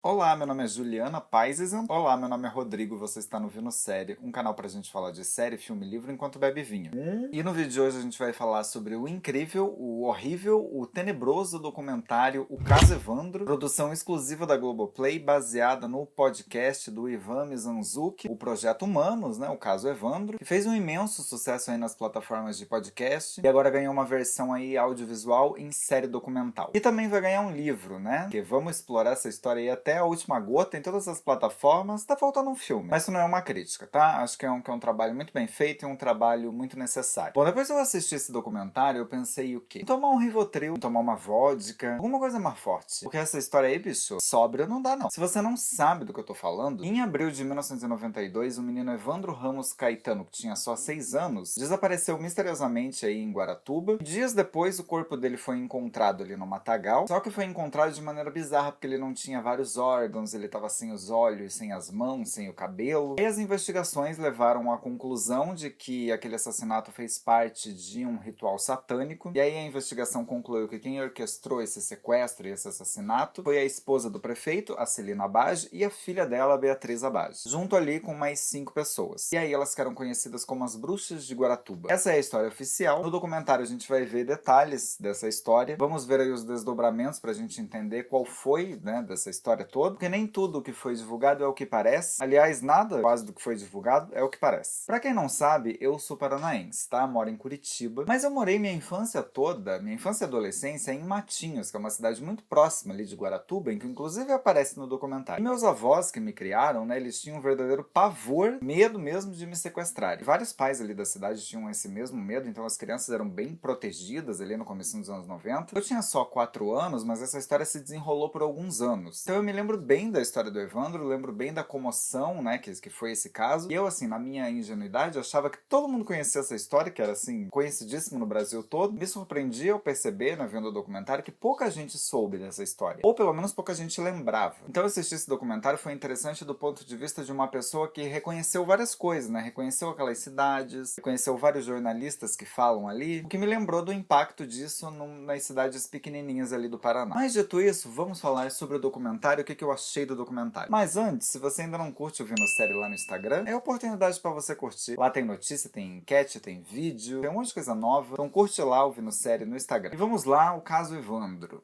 Olá, meu nome é Juliana Paisesen. Olá, meu nome é Rodrigo. Você está no Vino Série, um canal pra gente falar de série, filme e livro enquanto bebe vinho. E no vídeo de hoje a gente vai falar sobre o incrível, o horrível, o tenebroso documentário O Caso Evandro, produção exclusiva da Globoplay, baseada no podcast do Ivan Mizanzuki, o Projeto Humanos, né, o Caso Evandro, que fez um imenso sucesso aí nas plataformas de podcast e agora ganhou uma versão aí audiovisual em série documental. E também vai ganhar um livro, né, que vamos explorar essa história aí até a última gota em todas as plataformas. Tá faltando um filme, mas isso não é uma crítica, tá? Acho que é um trabalho muito bem feito e um trabalho muito necessário. Bom, depois que eu assisti esse documentário, eu pensei o quê? Em tomar um Rivotril, em tomar uma vodka, alguma coisa mais forte. Porque essa história aí, bicho, sóbrio não dá não. Se você não sabe do que eu tô falando, em abril de 1992, o menino Evandro Ramos Caetano, que tinha só 6 anos, desapareceu misteriosamente aí em Guaratuba. Dias depois, o corpo dele foi encontrado ali no matagal, só que foi encontrado de maneira bizarra, porque ele não tinha vários órgãos, ele estava sem os olhos, sem as mãos, sem o cabelo. E as investigações levaram à conclusão de que aquele assassinato fez parte de um ritual satânico. E aí a investigação concluiu que quem orquestrou esse sequestro e esse assassinato foi a esposa do prefeito, a Celina Abage, e a filha dela, a Beatriz Abage, junto ali com mais 5 pessoas. E aí elas ficaram conhecidas como as Bruxas de Guaratuba. Essa é a história oficial. No documentário a gente vai ver detalhes dessa história. Vamos ver aí os desdobramentos pra gente entender qual foi, né, dessa história toda, porque nem tudo o que foi divulgado é o que parece. Aliás, nada quase do que foi divulgado é o que parece. Pra quem não sabe, eu sou paranaense, tá? Moro em Curitiba, mas eu morei minha infância toda, minha infância e adolescência em Matinhos, que é uma cidade muito próxima ali de Guaratuba, em que inclusive aparece no documentário. E meus avós que me criaram, né, eles tinham um verdadeiro pavor, medo mesmo de me sequestrarem. Vários pais ali da cidade tinham esse mesmo medo, então as crianças eram bem protegidas ali no começo dos anos 90. Eu tinha só 4 anos, mas essa história se desenrolou por alguns anos. Então eu me lembro bem da história do Evandro, lembro bem da comoção, né, que foi esse caso. E eu, assim, na minha ingenuidade, achava que todo mundo conhecia essa história, que era, assim, conhecidíssimo no Brasil todo. Me surpreendia ao perceber, né, vendo o documentário, que pouca gente soube dessa história. Ou pelo menos pouca gente lembrava. Então assistir esse documentário foi interessante do ponto de vista de uma pessoa que reconheceu várias coisas, né? Reconheceu aquelas cidades, reconheceu vários jornalistas que falam ali, o que me lembrou do impacto disso nas cidades pequenininhas ali do Paraná. Mas dito isso, vamos falar sobre o documentário, o que eu achei do documentário. Mas antes, se você ainda não curte o Vino Série lá no Instagram, é oportunidade para você curtir. Lá tem notícia, tem enquete, tem vídeo, tem um monte de coisa nova. Então curte lá o Vino Série no Instagram. E vamos lá, o caso Evandro.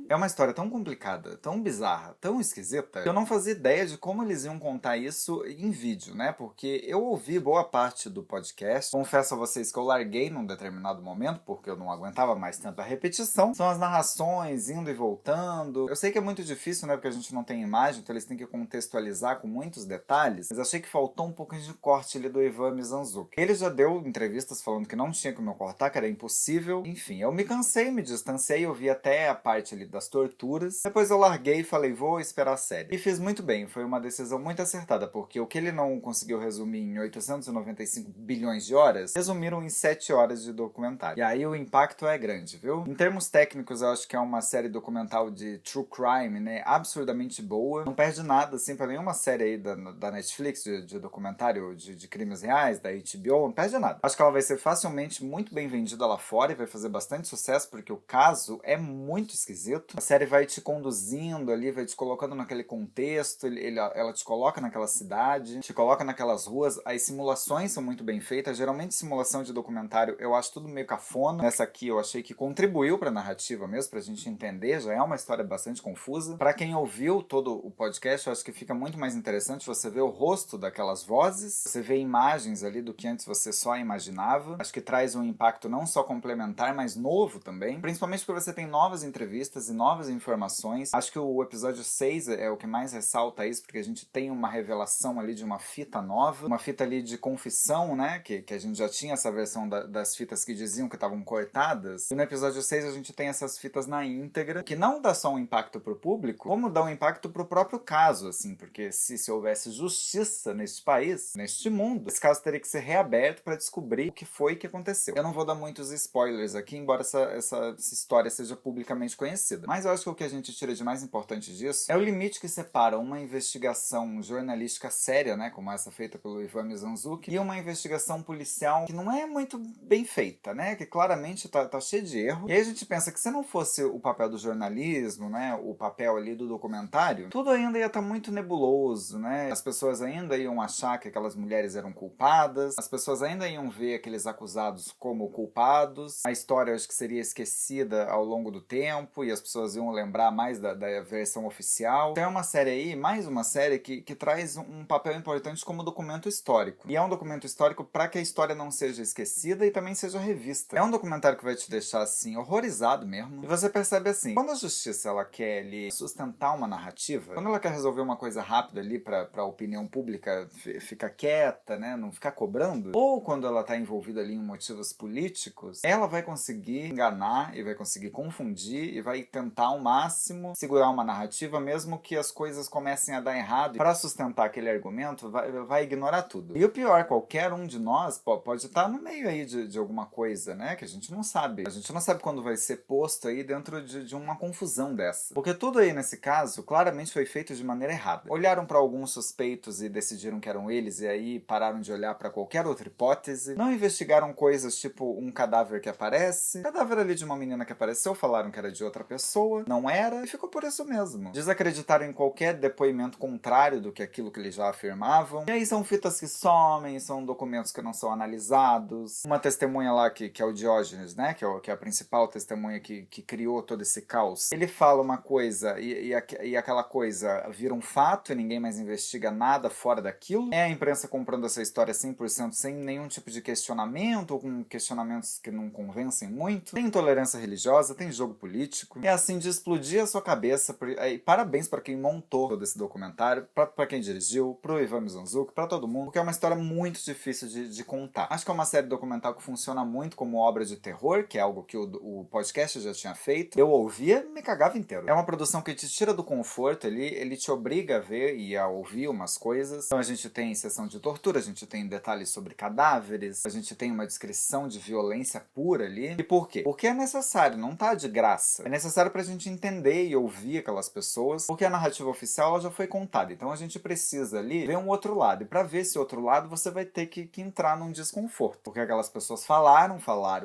É uma história tão complicada, tão bizarra, tão esquisita, que eu não fazia ideia de como eles iam contar isso em vídeo, né? Porque eu ouvi boa parte do podcast. Confesso a vocês que eu larguei num determinado momento, porque eu não aguentava mais tanta repetição. São as narrações indo e voltando. Eu sei que é muito difícil, né? Porque a gente não tem imagem, então eles têm que contextualizar com muitos detalhes. Mas achei que faltou um pouco de corte ali do Ivan Mizanzuki. Ele já deu entrevistas falando que não tinha como eu cortar, que era impossível. Enfim, eu me cansei, me distanciei, eu vi até a parte ali das torturas. Depois eu larguei e falei, vou esperar a série. E fiz muito bem, foi uma decisão muito acertada, porque o que ele não conseguiu resumir em 895 bilhões de horas, resumiram em 7 horas de documentário. E aí o impacto é grande, viu? Em termos técnicos, eu acho que é uma série documental de true crime, né? Absurdamente boa. Não perde nada, assim, pra nenhuma série aí da Netflix, de documentário de crimes reais, da HBO, não perde nada. Acho que ela vai ser facilmente muito bem vendida lá fora e vai fazer bastante sucesso, porque o caso é muito esquisito. A série vai te conduzindo ali, vai te colocando naquele contexto, ela te coloca naquela cidade, te coloca naquelas ruas. As simulações são muito bem feitas. Geralmente simulação de documentário eu acho tudo meio cafona. Nessa aqui eu achei que contribuiu pra narrativa mesmo, pra gente entender. Já é uma história bastante confusa. Pra quem ouviu todo o podcast, eu acho que fica muito mais interessante você ver o rosto daquelas vozes, você vê imagens ali do que antes você só imaginava. Acho que traz um impacto não só complementar, mas novo também. Principalmente porque você tem novas entrevistas e novas informações. Acho que o episódio 6 é o que mais ressalta isso, porque a gente tem uma revelação ali de uma fita nova, uma fita ali de confissão, né? Que a gente já tinha essa versão das fitas que diziam que estavam cortadas. E no episódio 6 a gente tem essas fitas na íntegra, que não dá só um impacto pro público, como dá um impacto pro próprio caso, assim, porque se houvesse justiça neste país, neste mundo, esse caso teria que ser reaberto para descobrir o que foi que aconteceu. Eu não vou dar muitos spoilers aqui, embora essa história seja publicamente conhecida. Mas eu acho que o que a gente tira de mais importante disso é o limite que separa uma investigação jornalística séria, né, como essa feita pelo Ivan Mizanzuki, e uma investigação policial que não é muito bem feita, né, que claramente tá cheio de erro. E aí a gente pensa que se não fosse o papel do jornalismo, né, o papel ali do documentário documentário, tudo ainda ia estar muito nebuloso, né? As pessoas ainda iam achar que aquelas mulheres eram culpadas, as pessoas ainda iam ver aqueles acusados como culpados, a história acho que seria esquecida ao longo do tempo e as pessoas iam lembrar mais da versão oficial. Então é uma série aí, mais uma série que traz um papel importante como documento histórico. E é um documento histórico para que a história não seja esquecida e também seja revista. É um documentário que vai te deixar assim, horrorizado mesmo. E você percebe assim, quando a justiça ela quer ali sustentar uma narrativa, quando ela quer resolver uma coisa rápida ali para a opinião pública ficar quieta, né, não ficar cobrando, ou quando ela está envolvida ali em motivos políticos, ela vai conseguir enganar e vai conseguir confundir e vai tentar ao máximo segurar uma narrativa, mesmo que as coisas comecem a dar errado. Para sustentar aquele argumento, vai ignorar tudo. E o pior, qualquer um de nós pode estar no meio aí de alguma coisa, né, que a gente não sabe. A gente não sabe quando vai ser posto aí dentro de uma confusão dessa. Porque tudo aí nesse caso, claramente foi feito de maneira errada. Olharam para alguns suspeitos e decidiram que eram eles e aí pararam de olhar para qualquer outra hipótese. Não investigaram coisas tipo um cadáver que aparece, cadáver ali de uma menina que apareceu, falaram que era de outra pessoa, não era, e ficou por isso mesmo. Desacreditaram em qualquer depoimento contrário do que aquilo que eles já afirmavam. E aí são fitas que somem, são documentos que não são analisados. Uma testemunha lá que é o Diógenes, né, que é a principal testemunha que criou todo esse caos. Ele fala uma coisa e aquela coisa vira um fato e ninguém mais investiga nada fora daquilo. É a imprensa comprando essa história 100% sem nenhum tipo de questionamento ou com questionamentos que não convencem muito. Tem intolerância religiosa, tem jogo político. É assim de explodir a sua cabeça. E parabéns para quem montou todo esse documentário, para quem dirigiu, pro Ivan Mizanzuki, para todo mundo, porque é uma história muito difícil de contar. Acho que é uma série documental que funciona muito como obra de terror, que é algo que o podcast já tinha feito. Eu ouvia e me cagava inteiro. É uma produção que te tira do conforto, ele te obriga a ver e a ouvir umas coisas. Então a gente tem sessão de tortura, a gente tem detalhes sobre cadáveres, a gente tem uma descrição de violência pura ali. E por quê? Porque é necessário, não tá de graça. É necessário pra gente entender e ouvir aquelas pessoas, porque a narrativa oficial ela já foi contada. Então a gente precisa ali ver um outro lado. E pra ver esse outro lado, você vai ter que entrar num desconforto. Porque aquelas pessoas falaram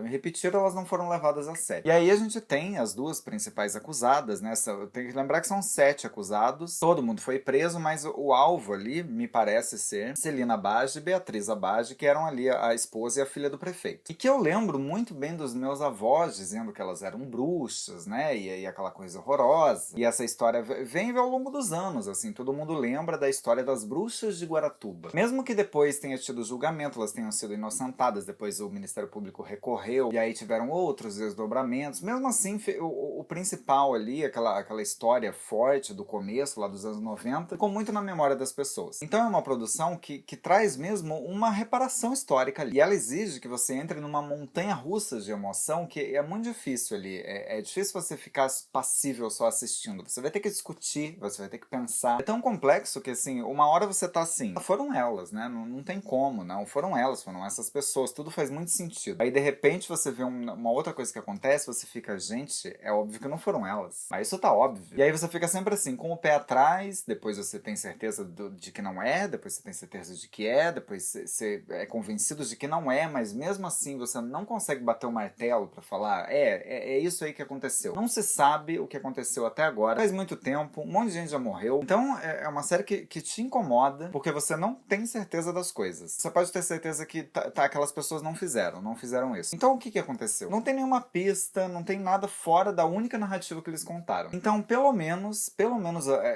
e repetiram, elas não foram levadas a sério. E aí a gente tem as duas principais acusadas, né? Tem que lembrar que são 7 acusados. Todo mundo foi preso, mas o alvo ali, me parece ser Celina Abage e Beatriz Abage, que eram ali a esposa e a filha do prefeito. E que eu lembro muito bem dos meus avós dizendo que elas eram bruxas, né? E aquela coisa horrorosa. E essa história vem ao longo dos anos, assim, todo mundo lembra da história das bruxas de Guaratuba. Mesmo que depois tenha tido julgamento, elas tenham sido inocentadas, depois o Ministério Público recorreu, e aí tiveram outros desdobramentos. Mesmo assim, o principal ali, aquela história forte do começo, lá dos anos 90, ficou muito na memória das pessoas. Então é uma produção que traz mesmo uma reparação histórica ali. E ela exige que você entre numa montanha russa de emoção que é muito difícil ali. É difícil você ficar passível só assistindo. Você vai ter que discutir, você vai ter que pensar. É tão complexo que, assim, uma hora você tá assim, foram elas, né? Não tem como, não. Foram elas, foram essas pessoas. Tudo faz muito sentido. Aí, de repente, você vê uma outra coisa que acontece, você fica, gente, é óbvio que não foram elas. Mas isso tá óbvio. E aí você fica sempre assim, com o pé atrás, depois você tem certeza de que não é, depois você tem certeza de que é, depois você é convencido de que não é, mas mesmo assim você não consegue bater o martelo pra falar, é isso aí que aconteceu. Não se sabe o que aconteceu até agora, faz muito tempo, um monte de gente já morreu. Então é uma série que te incomoda, porque você não tem certeza das coisas. Você pode ter certeza que aquelas pessoas não fizeram isso. Então o que aconteceu? Não tem nenhuma pista, não tem nada fora da única narrativa que eles contaram. Então, pelo menos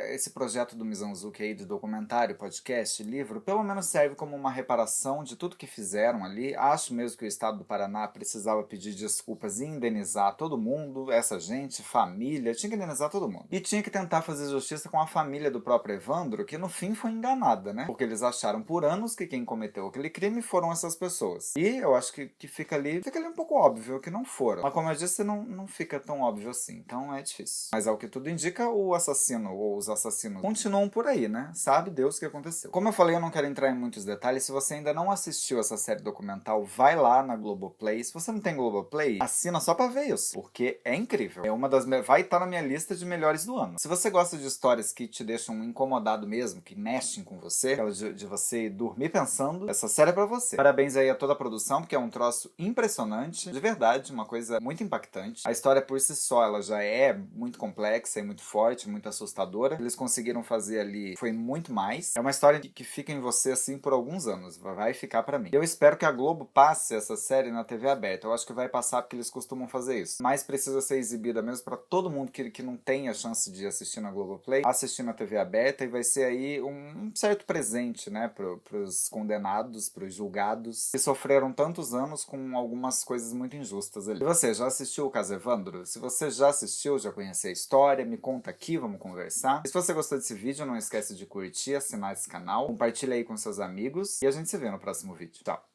esse projeto do Mizanzuki aí de documentário, podcast, livro, pelo menos serve como uma reparação de tudo que fizeram ali. Acho mesmo que o Estado do Paraná precisava pedir desculpas e indenizar todo mundo, essa gente, família, tinha que indenizar todo mundo. E tinha que tentar fazer justiça com a família do próprio Evandro, que no fim foi enganada, né? Porque eles acharam por anos que quem cometeu aquele crime foram essas pessoas. E eu acho que fica ali um pouco óbvio que não foram. Mas como eu disse, não fica tão óbvio assim. Então é difícil. Mas ao que tudo indica, o assassino ou os assassinos continuam por aí, né? Sabe Deus o que aconteceu. Como eu falei, eu não quero entrar em muitos detalhes. Se você ainda não assistiu essa série documental, vai lá na Globoplay. Se você não tem Globoplay, assina só pra ver isso. Porque é incrível. É uma das... Vai estar na minha lista de melhores do ano. Se você gosta de histórias que te deixam incomodado mesmo, que mexem com você, aquelas de você dormir pensando, essa série é pra você. Parabéns aí a toda a produção, porque é um troço impressionante. De verdade, uma coisa muito impactante. A história por si só, ela já é muito complexa e muito forte. morte muito assustadora. Eles conseguiram fazer ali, foi muito mais. É uma história que fica em você, assim, por alguns anos. Vai ficar pra mim. Eu espero que a Globo passe essa série na TV aberta. Eu acho que vai passar porque eles costumam fazer isso. Mas precisa ser exibida mesmo pra todo mundo que não tem a chance de assistir na Globoplay, assistir na TV aberta, e vai ser aí um certo presente, né, pros condenados, pros julgados, que sofreram tantos anos com algumas coisas muito injustas ali. E você, já assistiu o caso Evandro? Se você já assistiu, já conhece a história, me conta aqui, vamos conversar. E se você gostou desse vídeo, não esquece de curtir, assinar esse canal, compartilha aí com seus amigos, e a gente se vê no próximo vídeo. Tchau!